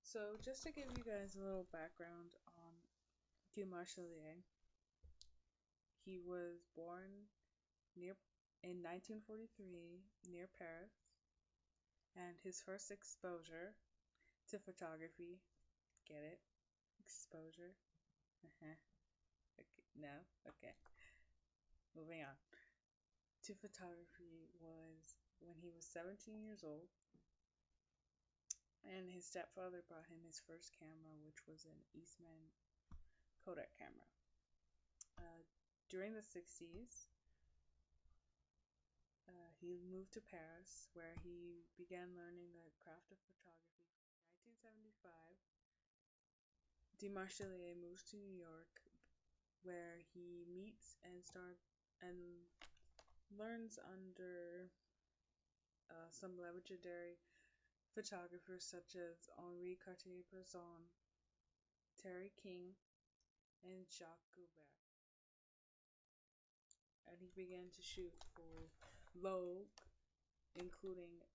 So, just to give you guys a little background on Demarchelier, he was born near in 1943 near Paris, and his first exposure to photography, get it? Exposure? Uh-huh. Okay. No? Okay. Moving on. To photography was when he was 17 years old, and his stepfather brought him his first camera, which was an Eastman Kodak camera. Uh, During the 60s, he moved to Paris, where he began learning the craft of photography. In 1975, Demarchelier moves to New York, where he meets and learns under some legendary photographers such as Henri Cartier-Bresson, Terry King, and Jacques Goubert. And he began to shoot for Vogue, including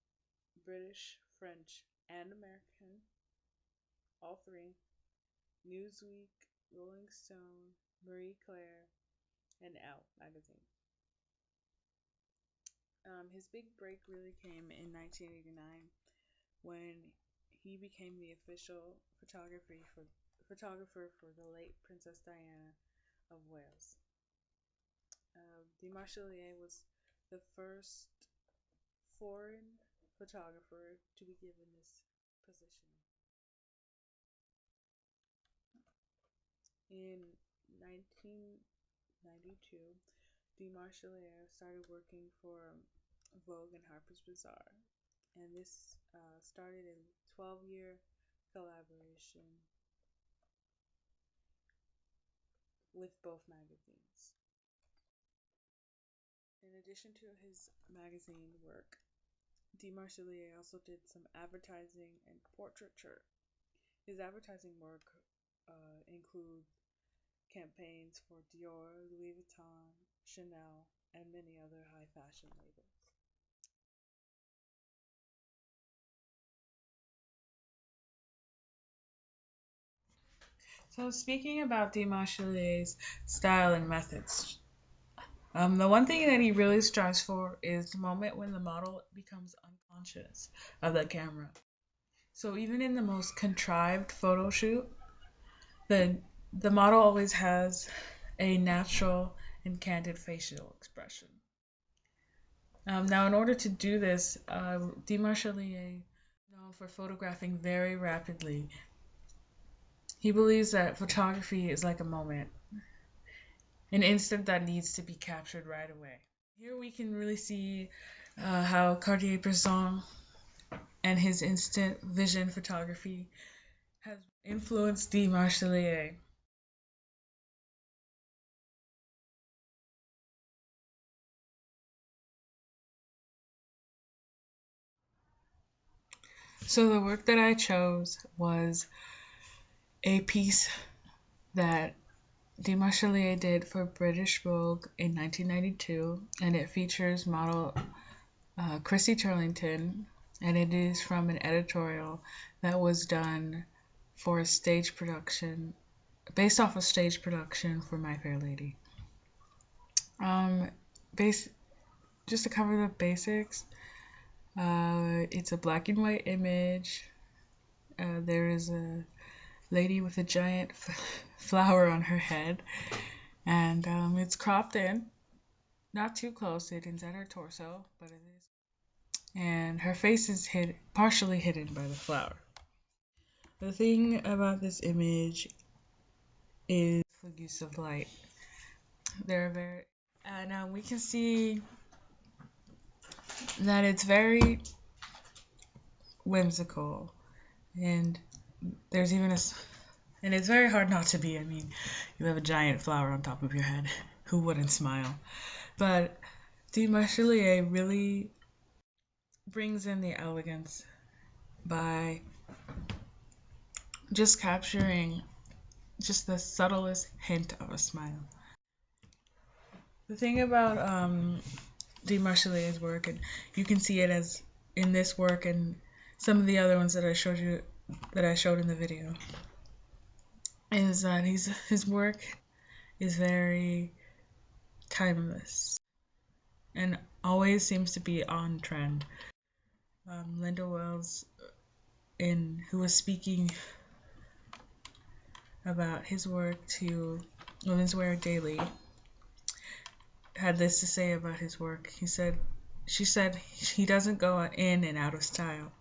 British, French, and American, all three, Newsweek, Rolling Stone, Marie Claire, and Elle magazine. His big break really came in 1989 when he became the official photographer for the late Princess Diana of Wales. Demarchelier was the first foreign photographer to be given this position. In 1992, Demarchelier started working for Vogue and Harper's Bazaar, and this started a 12-year collaboration with both magazines. In addition to his magazine work, Demarchelier also did some advertising and portraiture. His advertising work includes campaigns for Dior, Louis Vuitton, Chanel, and many other high fashion labels. So, speaking about Demarchelier's style and methods, the one thing that he really strives for is the moment when the model becomes unconscious of the camera. So, even in the most contrived photo shoot, the model always has a natural and candid facial expression. Now, in order to do this, Demarchelier is known for photographing very rapidly. He believes that photography is like a moment, an instant that needs to be captured right away. Here we can really see how Cartier-Bresson and his instant vision photography has influenced Demarchelier. So the work that I chose was a piece that Demarchelier did for British Vogue in 1992, and it features model Chrissy Turlington, and it is from an editorial that was done for a stage production, based off a stage production for My Fair Lady. Just to cover the basics, it's a black and white image. There is a lady with a giant flower on her head, and it's cropped in, not too close. It is at her torso, but it is, and her face is partially hidden by the flower. The thing about this image is the use of light. Now we can see that it's very whimsical, and there's even and it's very hard not to be. I mean, you have a giant flower on top of your head. Who wouldn't smile? But Demarchelier really brings in the elegance by just capturing just the subtlest hint of a smile. The thing about Demarchelier's work, and you can see it as in this work and some of the other ones that I showed you that I showed in the video is that his work is very timeless and always seems to be on trend. Linda Wells, who was speaking about his work to Women's Wear Daily, had this to say about his work. She said he doesn't go in and out of style.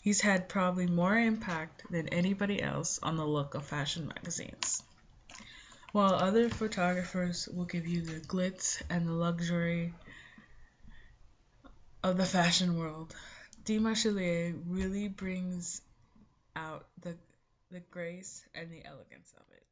He's had probably more impact than anybody else on the look of fashion magazines. While other photographers will give you the glitz and the luxury of the fashion world, Demarchelier really brings out the grace and the elegance of it.